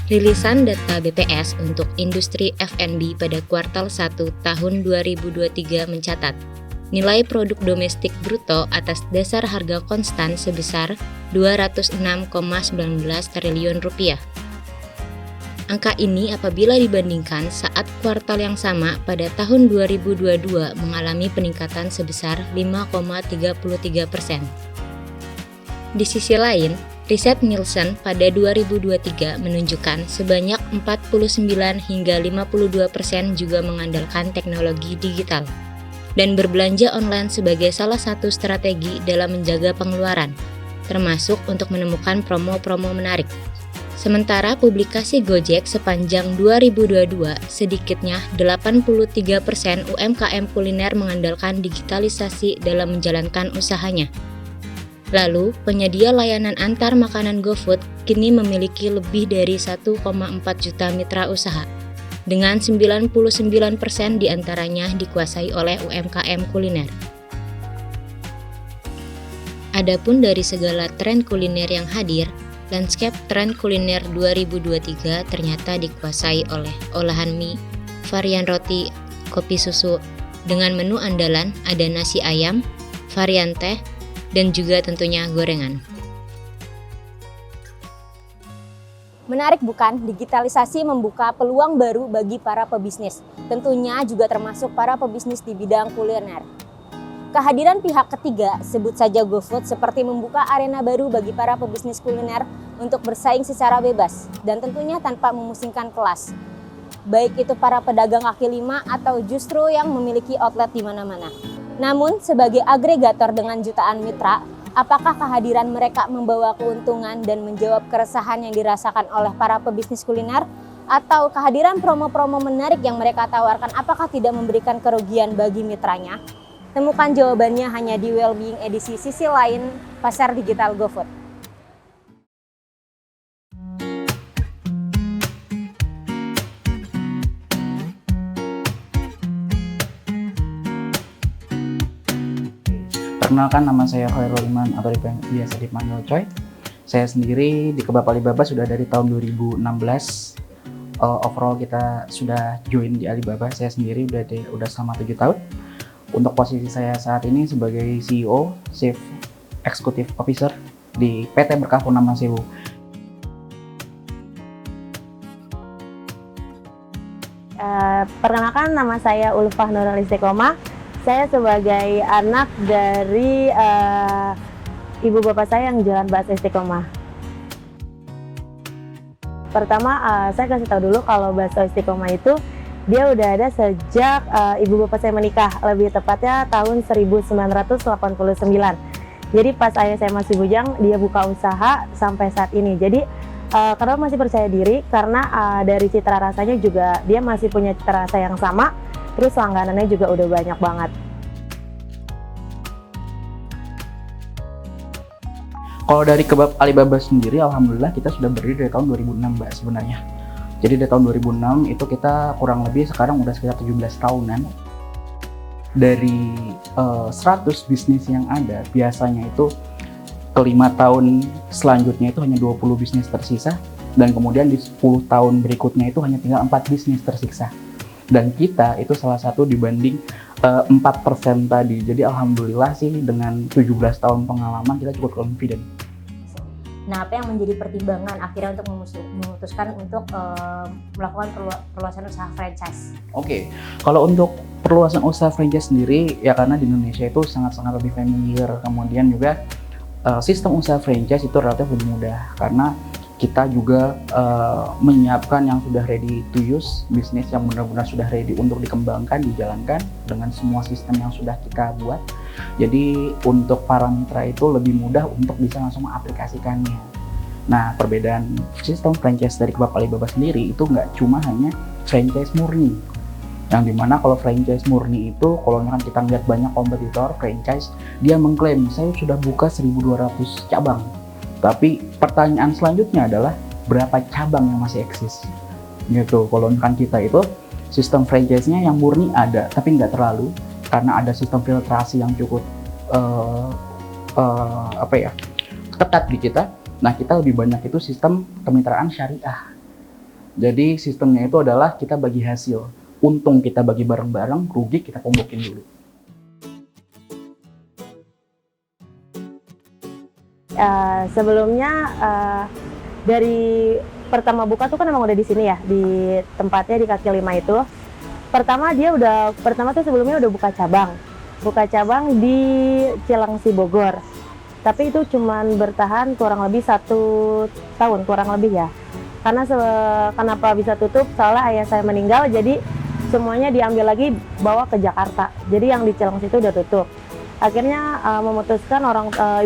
Rilisan data BPS untuk industri F&B pada kuartal 1 tahun 2023 mencatat nilai produk domestik bruto atas dasar harga konstan sebesar 206,19 triliun rupiah. Angka ini apabila dibandingkan saat kuartal yang sama pada tahun 2022 mengalami peningkatan sebesar 5,33%. Di sisi lain, riset Nielsen pada 2023 menunjukkan sebanyak 49 hingga 52% juga mengandalkan teknologi digital dan berbelanja online sebagai salah satu strategi dalam menjaga pengeluaran, termasuk untuk menemukan promo-promo menarik. Sementara publikasi Gojek sepanjang 2022, sedikitnya 83% UMKM kuliner mengandalkan digitalisasi dalam menjalankan usahanya. Lalu, penyedia layanan antar makanan GoFood kini memiliki lebih dari 1,4 juta mitra usaha, dengan 99% diantaranya dikuasai oleh UMKM kuliner. Adapun dari segala tren kuliner yang hadir, landscape tren kuliner 2023 ternyata dikuasai oleh olahan mie, varian roti, kopi susu, dengan menu andalan ada nasi ayam, varian teh, dan juga tentunya gorengan. Menarik bukan? Digitalisasi membuka peluang baru bagi para pebisnis, tentunya juga termasuk para pebisnis di bidang kuliner. Kehadiran pihak ketiga, sebut saja GoFood, seperti membuka arena baru bagi para pebisnis kuliner untuk bersaing secara bebas dan tentunya tanpa memusingkan kelas. Baik itu para pedagang kaki lima atau justru yang memiliki outlet di mana-mana. Namun, sebagai agregator dengan jutaan mitra, apakah kehadiran mereka membawa keuntungan dan menjawab keresahan yang dirasakan oleh para pebisnis kuliner? Atau kehadiran promo-promo menarik yang mereka tawarkan apakah tidak memberikan kerugian bagi mitranya? Temukan jawabannya hanya di Wellbeing edisi sisi lain Pasar Digital GoFood. Perkenalkan, nama saya Khairul Iman atau biasa dipanggil Coy. Saya sendiri di Kebab Alibaba sudah dari tahun 2016. Overall kita sudah join di Alibaba. Saya sendiri udah selama 7 tahun. Untuk posisi saya saat ini sebagai CEO, Chief Executive Officer di PT Berkah Purnama Sewu. Perkenalkan, nama saya Ulfah Nurul Istiqomah. Saya sebagai anak dari ibu bapak saya yang jualan bakso Istiqomah. Pertama, saya kasih tahu dulu kalau bakso Istiqomah itu dia udah ada sejak ibu bapak saya menikah, lebih tepatnya tahun 1989. Jadi pas ayah saya masih bujang, dia buka usaha sampai saat ini. Jadi kenapa masih percaya diri? Karena dari citra rasanya juga dia masih punya citra rasa yang sama. Terus langganannya juga udah banyak banget. Kalau dari Kebab Alibaba sendiri, alhamdulillah kita sudah berdiri dari tahun 2006 Mbak sebenarnya. Jadi dari tahun 2006 itu kita kurang lebih sekarang udah sekitar 17 tahunan. Dari 100 bisnis yang ada, biasanya itu ke 5 tahun selanjutnya itu hanya 20 bisnis tersisa. Dan kemudian di 10 tahun berikutnya itu hanya tinggal 4 bisnis tersisa. Dan kita itu salah satu dibanding 4% tadi. Jadi alhamdulillah sih dengan 17 tahun pengalaman kita cukup confident. Nah, apa yang menjadi pertimbangan akhirnya untuk memutuskan untuk melakukan perluasan usaha franchise? Oke, kalau untuk perluasan usaha franchise sendiri ya karena di Indonesia itu sangat-sangat lebih familiar. Kemudian juga sistem usaha franchise itu relatif lebih mudah karena kita juga menyiapkan yang sudah ready to use, bisnis yang benar-benar sudah ready untuk dikembangkan, dijalankan dengan semua sistem yang sudah kita buat. Jadi untuk para mitra itu lebih mudah untuk bisa langsung mengaplikasikannya. Nah, perbedaan sistem franchise dari Kebab Alibaba sendiri itu nggak cuma hanya franchise murni. Yang dimana kalau franchise murni itu, kalau misalkan kita lihat banyak kompetitor franchise, dia mengklaim, saya sudah buka 1.200 cabang. Tapi pertanyaan selanjutnya adalah berapa cabang yang masih eksis gitu. Kalau kan kita itu sistem franchise-nya yang murni ada, tapi nggak terlalu karena ada sistem filtrasi yang cukup ketat di kita. Nah, kita lebih banyak itu sistem kemitraan syariah Jadi sistemnya itu adalah kita bagi hasil. Untung kita bagi bareng-bareng, rugi kita kumpukin dulu. Sebelumnya dari pertama buka tuh kan emang udah di sini ya, di tempatnya di kaki 5 itu. Pertama tuh sebelumnya udah buka cabang di Cilengsi Bogor. Tapi itu cuman bertahan kurang lebih 1 tahun kurang lebih ya. Karena kenapa bisa tutup? Soalnya ayah saya meninggal, jadi semuanya diambil lagi bawa ke Jakarta. Jadi yang di Cilengsi itu udah tutup. Akhirnya memutuskan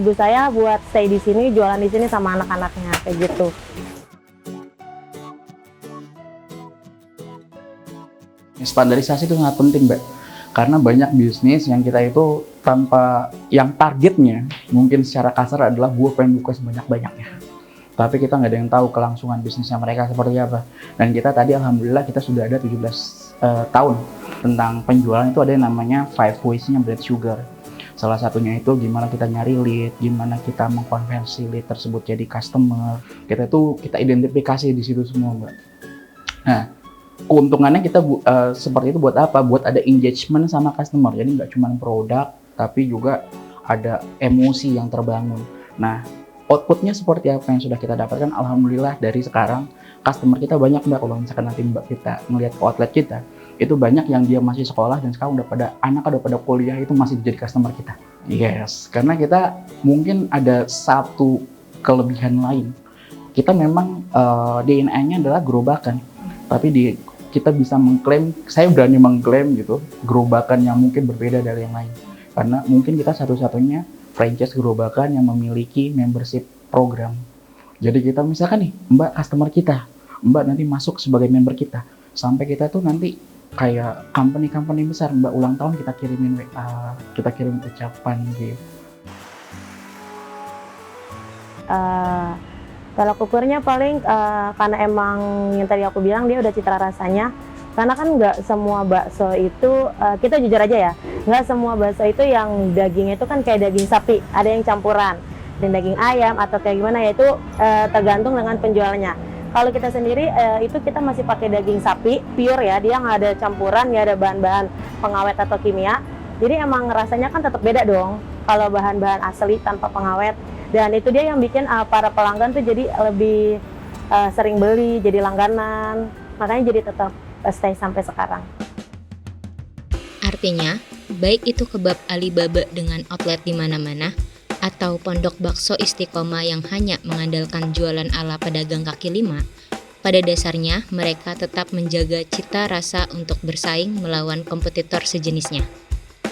ibu saya buat stay di sini, jualan di sini sama anak-anaknya kayak gitu. Standarisasi itu sangat penting, Mbak. Karena banyak bisnis yang kita itu tanpa yang targetnya mungkin secara kasar adalah gue pengen buka sebanyak-banyaknya. Tapi kita nggak ada yang tahu kelangsungan bisnisnya mereka seperti apa. Dan kita tadi alhamdulillah kita sudah ada 17 tahun tentang penjualan itu ada yang namanya 5 ways-nya Bread Sugar. Salah satunya itu gimana kita nyari lead, gimana kita mengkonversi lead tersebut jadi customer. Kita identifikasi di situ semua, Mbak. Nah, keuntungannya kita seperti itu buat apa? Buat ada engagement sama customer. Jadi nggak cuma produk, tapi juga ada emosi yang terbangun. Nah, outputnya seperti apa yang sudah kita dapatkan? Alhamdulillah dari sekarang customer kita banyak, Mbak. Kalau misalkan nanti Mbak kita ngelihat ke outlet kita, itu banyak yang dia masih sekolah dan sekarang udah pada kuliah itu masih jadi customer kita. Yes, karena kita mungkin ada satu kelebihan lain. Kita memang DNA-nya adalah gerobakan. Tapi kita bisa mengklaim, saya berani mengklaim gitu, gerobakan yang mungkin berbeda dari yang lain. Karena mungkin kita satu-satunya franchise gerobakan yang memiliki membership program. Jadi kita misalkan nih, Mbak customer kita, Mbak nanti masuk sebagai member kita. Sampai kita tuh nanti kayak company-company besar, Mbak ulang tahun kita kirimin WA, kita kirim ucapan gitu. Kalau ukurnya paling karena emang yang tadi aku bilang dia udah citra rasanya. Karena kan nggak semua bakso itu, kita jujur aja ya, nggak semua bakso itu yang dagingnya itu kan kayak daging sapi, ada yang campuran, dan daging ayam atau kayak gimana ya itu tergantung dengan penjualnya. Kalau kita sendiri itu kita masih pakai daging sapi pure ya, dia nggak ada campuran, nggak ada bahan-bahan pengawet atau kimia. Jadi emang rasanya kan tetap beda dong kalau bahan-bahan asli tanpa pengawet. Dan itu dia yang bikin para pelanggan tuh jadi lebih sering beli, jadi langganan. Makanya jadi tetap stay sampai sekarang. Artinya, baik itu kebab Alibaba dengan outlet di mana-mana, atau pondok bakso Istiqomah yang hanya mengandalkan jualan ala pedagang kaki 5, pada dasarnya mereka tetap menjaga cita rasa untuk bersaing melawan kompetitor sejenisnya.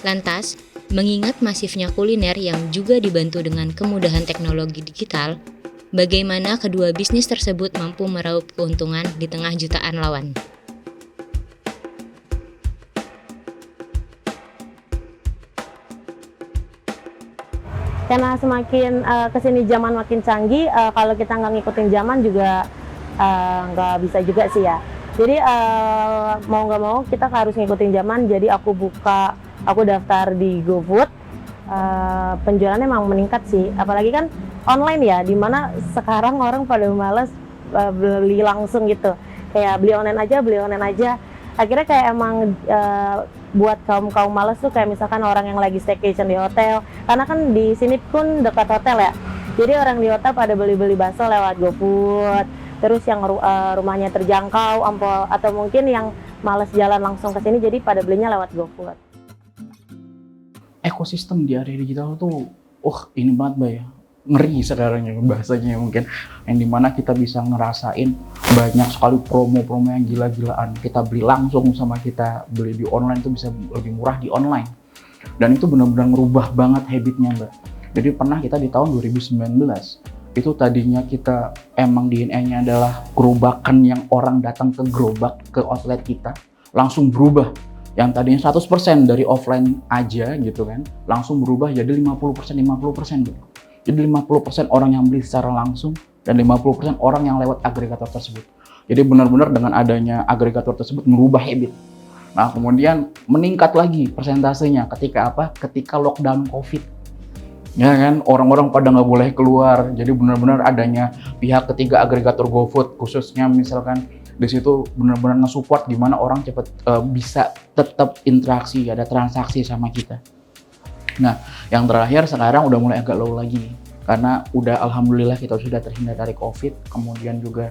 Lantas, mengingat masifnya kuliner yang juga dibantu dengan kemudahan teknologi digital, bagaimana kedua bisnis tersebut mampu meraup keuntungan di tengah jutaan lawan? Karena semakin kesini zaman makin canggih, kalau kita nggak ngikutin zaman juga nggak bisa juga sih ya. Jadi mau nggak mau kita harus ngikutin zaman. Jadi aku daftar di GoFood, penjualannya emang meningkat sih. Apalagi kan online ya, dimana sekarang orang pada malas beli langsung gitu. Kayak beli online aja. Akhirnya kayak emang buat kaum malas tuh kayak misalkan orang yang lagi staycation di hotel. Karena kan di sini pun dekat hotel ya. Jadi orang di hotel pada beli bakso lewat GoFood. Terus yang rumahnya terjangkau, atau mungkin yang malas jalan langsung ke sini jadi pada belinya lewat GoFood. Ekosistem di area digital tuh, ini banget, Mbak ya. Ngeri sekarang ya bahasanya mungkin. Yang dimana kita bisa ngerasain banyak sekali promo-promo yang gila-gilaan. Kita beli langsung sama kita beli di online tuh bisa lebih murah di online. Dan itu benar-benar ngerubah banget habitnya, Mbak. Jadi pernah kita di tahun 2019, itu tadinya kita emang DNA-nya adalah gerobakan yang orang datang ke gerobak ke outlet kita, langsung berubah. Yang tadinya 100% dari offline aja gitu kan, langsung berubah jadi 50% gitu. Jadi 50% orang yang beli secara langsung dan 50% orang yang lewat agregator tersebut. Jadi benar-benar dengan adanya agregator tersebut merubah habit. Nah, kemudian meningkat lagi persentasenya ketika apa? Ketika lockdown COVID. Ya kan, orang-orang pada nggak boleh keluar. Jadi benar-benar adanya pihak ketiga agregator GoFood, khususnya misalkan Di situ benar-benar nge-support gimana orang cepet bisa tetap interaksi, ada transaksi sama kita. Nah, yang terakhir sekarang udah mulai agak low lagi karena udah alhamdulillah kita sudah terhindar dari COVID, kemudian juga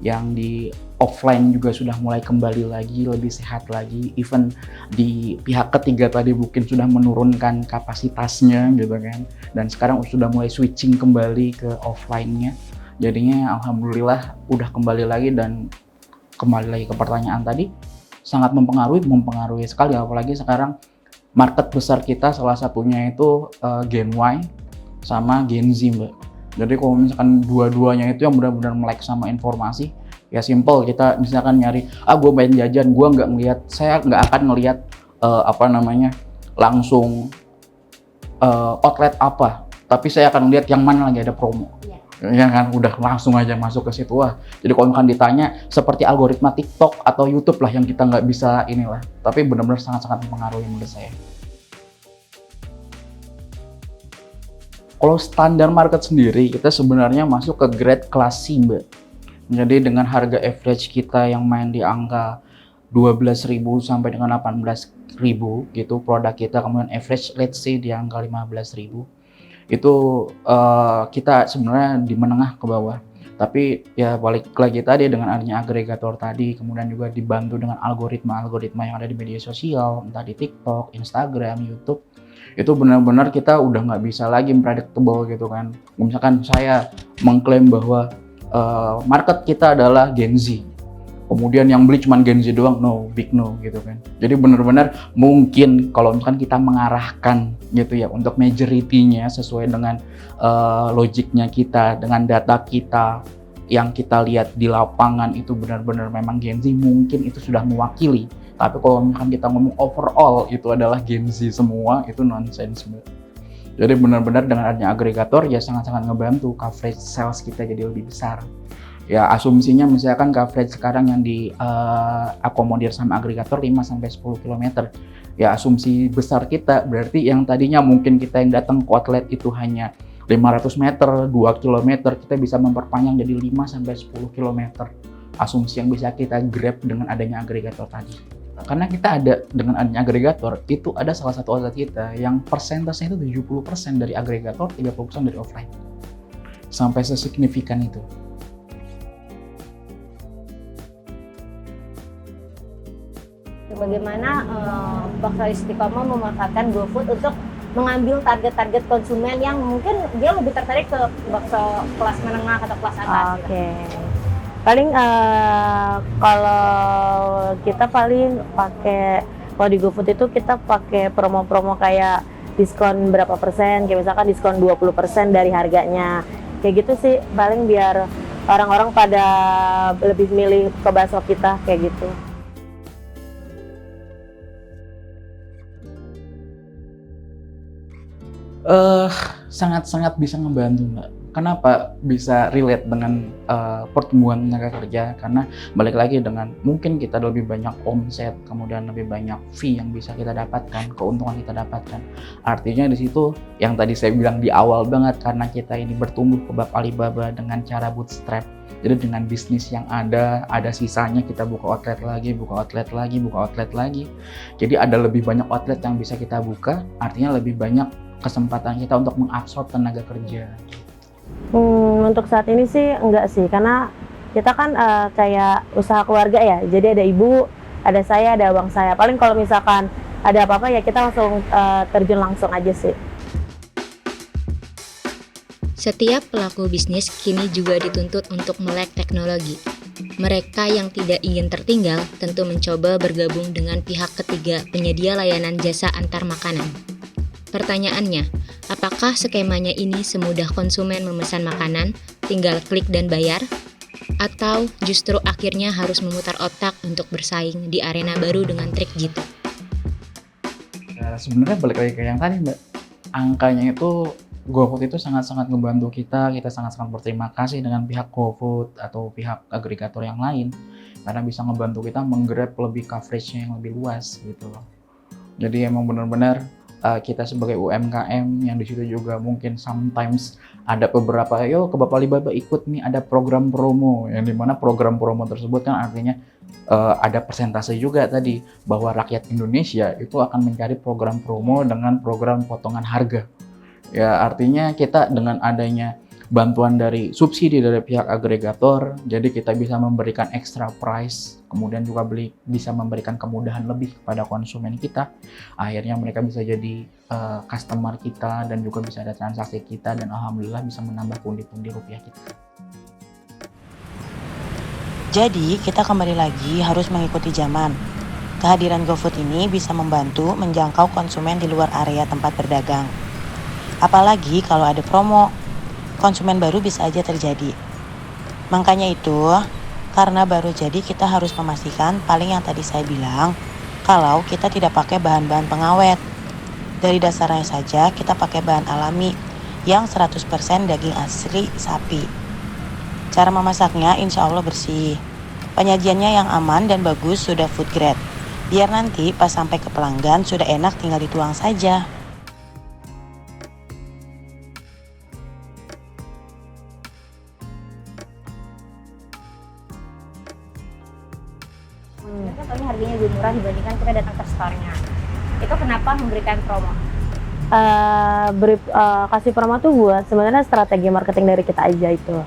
yang di offline juga sudah mulai kembali lagi, lebih sehat lagi. Even di pihak ketiga tadi mungkin sudah menurunkan kapasitasnya gitu kan. Dan sekarang sudah mulai switching kembali ke offline-nya. Jadinya alhamdulillah udah kembali lagi, dan kembali lagi ke pertanyaan tadi, sangat mempengaruhi sekali, apalagi sekarang market besar kita salah satunya itu Gen Y sama Gen Z, Mbak. Jadi kalau misalkan dua-duanya itu yang benar-benar melek sama informasi, ya simple, kita misalkan nyari, gue main jajan, saya nggak akan ngelihat langsung outlet apa, tapi saya akan lihat yang mana lagi ada promo. Ya kan, udah langsung aja masuk ke situ. Wah, jadi kalau misalkan ditanya seperti algoritma TikTok atau YouTube lah yang kita nggak bisa inilah, tapi benar-benar sangat-sangat mempengaruhi menurut saya. Kalau standar market sendiri, kita sebenarnya masuk ke grade kelas C, Mbak. Jadi dengan harga average kita yang main di angka 12.000 sampai dengan 18.000 gitu produk kita, kemudian average let's say di angka 15.000. Itu kita sebenarnya di menengah ke bawah. Tapi ya balik lagi tadi dengan adanya agregator tadi, kemudian juga dibantu dengan algoritma yang ada di media sosial, entah di TikTok, Instagram, YouTube, itu benar-benar kita udah nggak bisa lagi predictable gitu kan. Misalkan saya mengklaim bahwa market kita adalah Gen Z, kemudian yang beli cuma Gen Z doang, big no gitu kan. Jadi benar-benar mungkin kalau misalkan kita mengarahkan gitu ya untuk majority-nya sesuai dengan logiknya kita, dengan data kita yang kita lihat di lapangan itu benar-benar memang Gen Z, mungkin itu sudah mewakili. Tapi kalau misalkan kita ngomong overall itu adalah Gen Z semua, itu nonsense. Jadi benar-benar dengan adanya agregator ya sangat-sangat ngebantu coverage sales kita jadi lebih besar. Ya asumsinya misalkan coverage sekarang yang diakomodir sama agregator 5-10 km. Ya asumsi besar kita berarti yang tadinya mungkin kita yang datang ke outlet itu hanya 500 meter, 2 km, kita bisa memperpanjang jadi 5-10 km. Asumsi yang bisa kita grab dengan adanya agregator tadi. Karena kita ada dengan adanya agregator, itu ada salah satu outlet kita yang persentasenya itu 70% dari agregator, 30% dari offline. Sampai sesignifikan itu. Bagaimana Bakso Istiqomah memanfaatkan GoFood untuk mengambil target-target konsumen yang mungkin dia lebih tertarik ke bakso kelas menengah atau kelas atas. Oke. Paling kalau kita paling pakai, kalau di GoFood itu kita pakai promo-promo kayak diskon berapa persen, kayak misalkan diskon 20% dari harganya. Kayak gitu sih, paling biar orang-orang pada lebih milih ke bakso kita kayak gitu. Sangat-sangat bisa ngebantu, Mbak. Kenapa bisa relate dengan pertumbuhan tenaga kerja? Karena balik lagi dengan mungkin kita lebih banyak omset, kemudian lebih banyak fee yang bisa kita dapatkan, keuntungan kita dapatkan. Artinya di situ yang tadi saya bilang di awal banget, karena kita ini bertumbuh ke bab Alibaba dengan cara bootstrap. Jadi dengan bisnis yang ada sisanya kita buka outlet lagi. Jadi ada lebih banyak outlet yang bisa kita buka, artinya lebih banyak kesempatan kita untuk mengabsorb tenaga kerja. Untuk saat ini sih enggak sih, karena kita kan kayak usaha keluarga ya, jadi ada ibu, ada saya, ada abang saya. Paling kalau misalkan ada apa-apa ya kita langsung terjun langsung aja sih. Setiap pelaku bisnis kini juga dituntut untuk melek teknologi. Mereka yang tidak ingin tertinggal tentu mencoba bergabung dengan pihak ketiga penyedia layanan jasa antar makanan. Pertanyaannya, apakah skemanya ini semudah konsumen memesan makanan, tinggal klik dan bayar? Atau justru akhirnya harus memutar otak untuk bersaing di arena baru dengan trik jitu? Ya, sebenarnya balik lagi ke yang tadi, Mbak. Angkanya itu GoFood itu sangat-sangat ngebantu kita sangat-sangat berterima kasih dengan pihak GoFood atau pihak agregator yang lain, karena bisa ngebantu kita menggrab lebih coverage-nya yang lebih luas gitu loh. Jadi emang benar-benar kita sebagai UMKM yang di situ juga mungkin sometimes ada beberapa, yo ke Bapak Alibaba ikut nih ada program promo, yang dimana program promo tersebut kan artinya ada persentase juga tadi bahwa rakyat Indonesia itu akan mencari program promo dengan program potongan harga. Ya artinya kita dengan adanya bantuan dari subsidi dari pihak agregator, jadi kita bisa memberikan extra price, kemudian juga bisa memberikan kemudahan lebih kepada konsumen kita. Akhirnya mereka bisa jadi customer kita dan juga bisa ada transaksi kita, dan alhamdulillah bisa menambah pundi-pundi rupiah kita. Jadi kita kembali lagi harus mengikuti zaman. Kehadiran GoFood ini bisa membantu menjangkau konsumen di luar area tempat berdagang. Apalagi kalau ada promo, konsumen baru bisa aja terjadi. Makanya itu, karena baru jadi kita harus memastikan paling yang tadi saya bilang, kalau kita tidak pakai bahan-bahan pengawet. Dari dasarnya saja kita pakai bahan alami yang 100% daging asli sapi. Cara memasaknya insya Allah bersih. Penyajiannya yang aman dan bagus sudah food grade. Biar nanti pas sampai ke pelanggan sudah enak tinggal dituang saja. Mereka tahunya harganya lebih murah dibandingkan kita datang ke store-nya. Itu kenapa memberikan promo? Kasih promo tuh buat sebenarnya strategi marketing dari kita aja itu.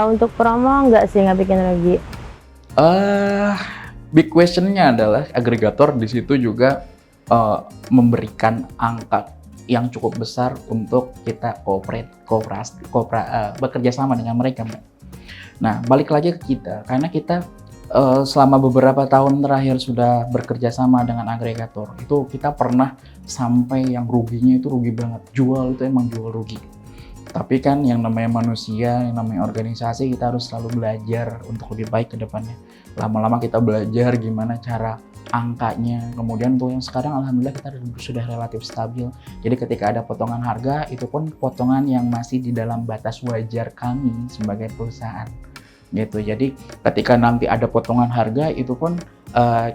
Untuk promo nggak sih, nggak bikin rugi. Big question-nya adalah agregator di situ juga memberikan angka yang cukup besar untuk kita bekerja sama dengan mereka, Mbak. Nah, balik lagi ke kita, karena kita selama beberapa tahun terakhir sudah bekerja sama dengan agregator, itu kita pernah sampai yang ruginya itu rugi banget. Jual itu emang jual rugi. Tapi kan yang namanya manusia, yang namanya organisasi, kita harus selalu belajar untuk lebih baik ke depannya. Lama-lama kita belajar gimana cara angkanya. Kemudian untuk yang sekarang alhamdulillah kita sudah relatif stabil. Jadi ketika ada potongan harga, itu pun potongan yang masih di dalam batas wajar kami sebagai perusahaan. Gitu. Jadi ketika nanti ada potongan harga itu pun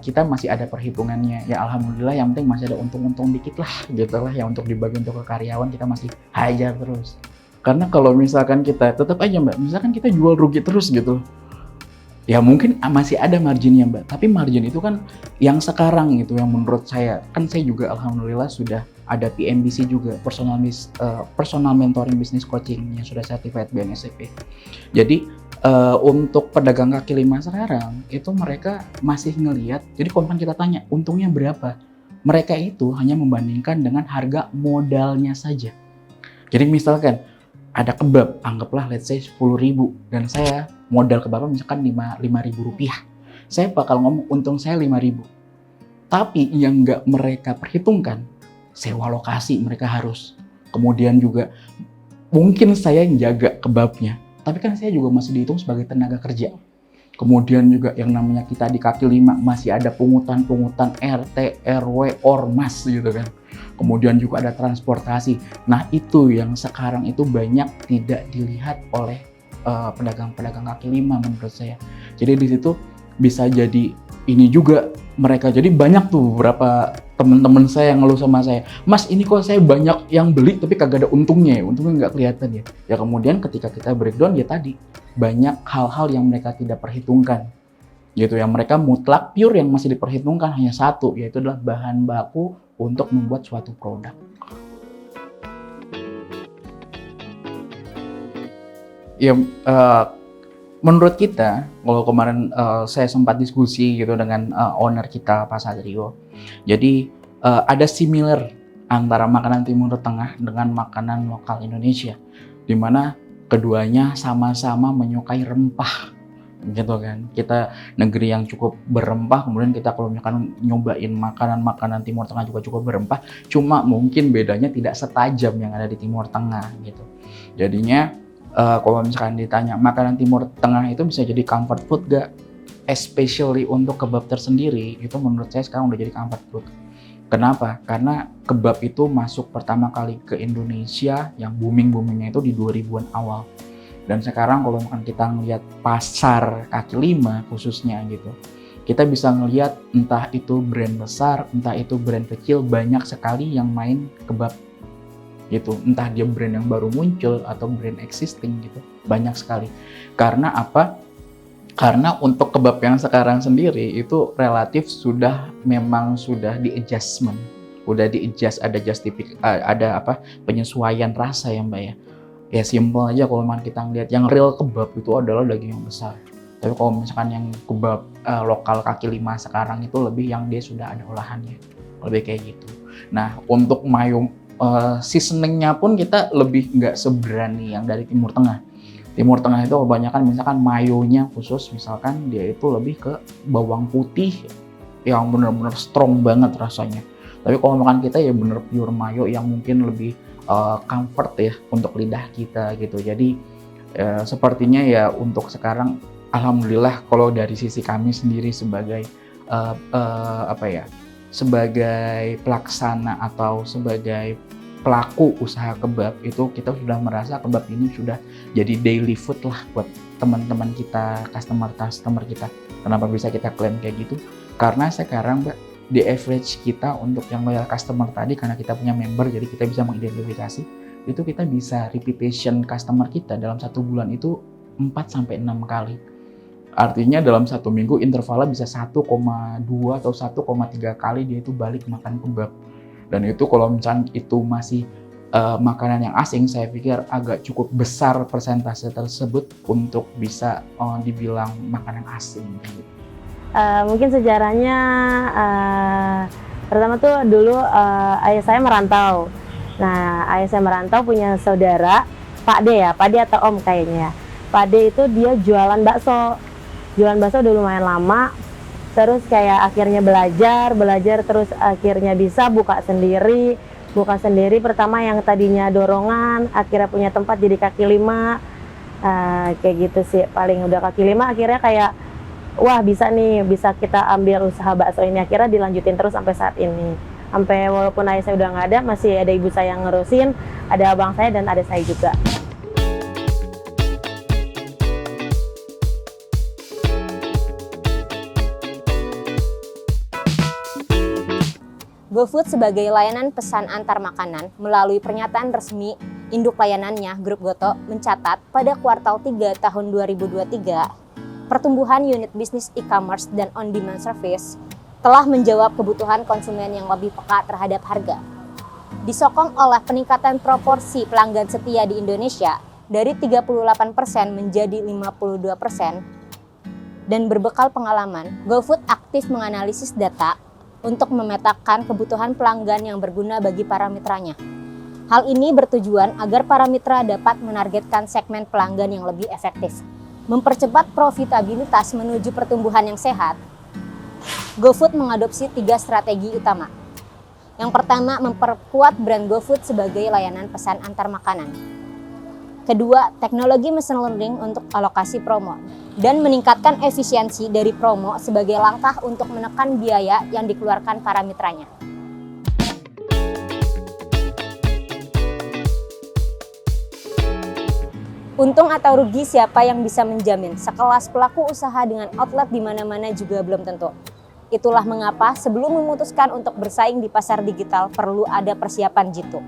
kita masih ada perhitungannya. Ya alhamdulillah yang penting masih ada untung-untung dikit lah gitu lah, yang untuk dibagi untuk ke karyawan kita masih hajar terus. Karena kalau misalkan kita tetap aja Mbak, misalkan kita jual rugi terus gitu, ya mungkin masih ada marginnya Mbak, tapi margin itu kan yang sekarang gitu, yang menurut saya, kan saya juga alhamdulillah sudah ada PMBC juga, personal mentoring business coaching yang sudah certified BNSCP. Jadi untuk pedagang kaki lima sekarang itu mereka masih ngelihat, jadi kalau kita tanya untungnya berapa, mereka itu hanya membandingkan dengan harga modalnya saja. Jadi misalkan ada kebab, anggaplah let's say 10.000 dan saya modal kebabnya misalkan 5.000 rupiah. Saya bakal ngomong untung saya 5.000. Tapi yang nggak mereka perhitungkan, sewa lokasi mereka harus. Kemudian juga mungkin saya yang jaga kebabnya, tapi kan saya juga masih dihitung sebagai tenaga kerja. Kemudian juga yang namanya kita di kaki lima masih ada pungutan-pungutan RT, RW, Ormas gitu kan. Kemudian juga ada transportasi. Nah itu yang sekarang itu banyak tidak dilihat oleh pedagang-pedagang kaki lima menurut saya. Jadi di situ bisa jadi ini juga mereka. Jadi banyak tuh beberapa teman-teman saya yang ngeluh sama saya, Mas ini kok saya banyak yang beli tapi kagak ada untungnya ya, untungnya nggak kelihatan ya. Ya kemudian ketika kita breakdown ya tadi, banyak hal-hal yang mereka tidak perhitungkan. Gitu, yang mereka mutlak pure yang masih diperhitungkan hanya satu, yaitu adalah bahan baku untuk membuat suatu produk. Ya, menurut kita, kalau kemarin saya sempat diskusi gitu dengan owner kita Pak Satrio, jadi ada similar antara makanan Timur Tengah dengan makanan lokal Indonesia, di mana keduanya sama-sama menyukai rempah, gitu kan. Kita negeri yang cukup berempah, kemudian kita kalau misalkan nyobain makanan-makanan Timur Tengah juga cukup berempah, cuma mungkin bedanya tidak setajam yang ada di Timur Tengah gitu. Jadinya kalau misalkan ditanya makanan Timur Tengah itu bisa jadi comfort food gak? Especially untuk kebab tersendiri, itu menurut saya sekarang udah jadi comfort food. Kenapa? Karena kebab itu masuk pertama kali ke Indonesia yang booming-boomingnya itu di 2000-an awal. Dan sekarang kalau misalkan kita ngeliat pasar kaki lima khususnya gitu, kita bisa ngelihat entah itu brand besar, entah itu brand kecil, banyak sekali yang main kebab gitu. Entah dia brand yang baru muncul atau brand existing gitu, banyak sekali. Karena apa? Karena untuk kebab yang sekarang sendiri itu relatif memang sudah di adjustment, udah di adjust, ada penyesuaian rasa ya Mbak ya. Ya simple aja kalau kita ngeliat yang real kebab itu adalah daging yang besar. Tapi kalau misalkan yang kebab lokal kaki lima sekarang itu lebih yang dia sudah ada olahannya, lebih kayak gitu. Nah untuk mayo seasoningnya pun kita lebih nggak seberani yang dari Timur Tengah. Timur Tengah itu kebanyakan misalkan mayonya khusus, misalkan dia itu lebih ke bawang putih yang benar-benar strong banget rasanya. Tapi kalau makan kita ya bener pure mayo yang mungkin lebih comfort ya untuk lidah kita gitu. Jadi sepertinya ya untuk sekarang alhamdulillah kalau dari sisi kami sendiri sebagai sebagai pelaksana atau sebagai pelaku usaha kebab itu kita sudah merasa kebab ini sudah jadi daily food lah buat teman-teman kita, customer kita. Kenapa bisa kita klaim kayak gitu? Karena sekarang Mbak, di average kita untuk yang loyal customer tadi, karena kita punya member jadi kita bisa mengidentifikasi, itu kita bisa repetition customer kita dalam 1 bulan itu 4-6 kali. Artinya dalam 1 minggu intervalnya bisa 1,2 atau 1,3 kali dia itu balik makan kebab. Dan itu kalau misalnya itu masih makanan yang asing, saya pikir agak cukup besar persentase tersebut untuk bisa dibilang makanan asing. Mungkin sejarahnya pertama tuh dulu ayah saya merantau. Nah ayah saya merantau punya saudara Pak D ya, Pak D atau Om kayaknya. Pak D itu dia jualan bakso udah lumayan lama. Terus kayak akhirnya belajar terus akhirnya bisa buka sendiri. Pertama yang tadinya dorongan akhirnya punya tempat jadi kaki lima. Kayak gitu sih, paling udah kaki lima akhirnya kayak wah bisa kita ambil usaha bakso ini, akhirnya dilanjutin terus sampai saat ini. Sampai walaupun ayah saya udah nggak ada, masih ada ibu saya yang ngerusin, ada abang saya dan ada saya juga. GoFood sebagai layanan pesan antar makanan melalui pernyataan resmi induk layanannya Grup Goto mencatat pada kuartal 3 tahun 2023 pertumbuhan unit bisnis e-commerce dan on-demand service telah menjawab kebutuhan konsumen yang lebih peka terhadap harga. Disokong oleh peningkatan proporsi pelanggan setia di Indonesia dari 38% menjadi 52%, dan berbekal pengalaman, GoFood aktif menganalisis data untuk memetakan kebutuhan pelanggan yang berguna bagi para mitranya. Hal ini bertujuan agar para mitra dapat menargetkan segmen pelanggan yang lebih efektif. Mempercepat profitabilitas menuju pertumbuhan yang sehat, GoFood mengadopsi 3 strategi utama. Yang pertama, memperkuat brand GoFood sebagai layanan pesan antar makanan. Kedua, teknologi machine learning untuk alokasi promo dan meningkatkan efisiensi dari promo sebagai langkah untuk menekan biaya yang dikeluarkan para mitranya. Untung atau rugi siapa yang bisa menjamin? Sekelas pelaku usaha dengan outlet di mana-mana juga belum tentu. Itulah mengapa sebelum memutuskan untuk bersaing di pasar digital perlu ada persiapan jitu.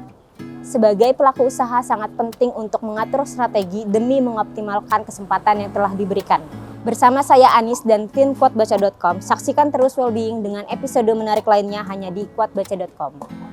Sebagai pelaku usaha sangat penting untuk mengatur strategi demi mengoptimalkan kesempatan yang telah diberikan. Bersama saya Anis dan tim quotebaca.com, saksikan terus Wellbeing dengan episode menarik lainnya hanya di quotebaca.com.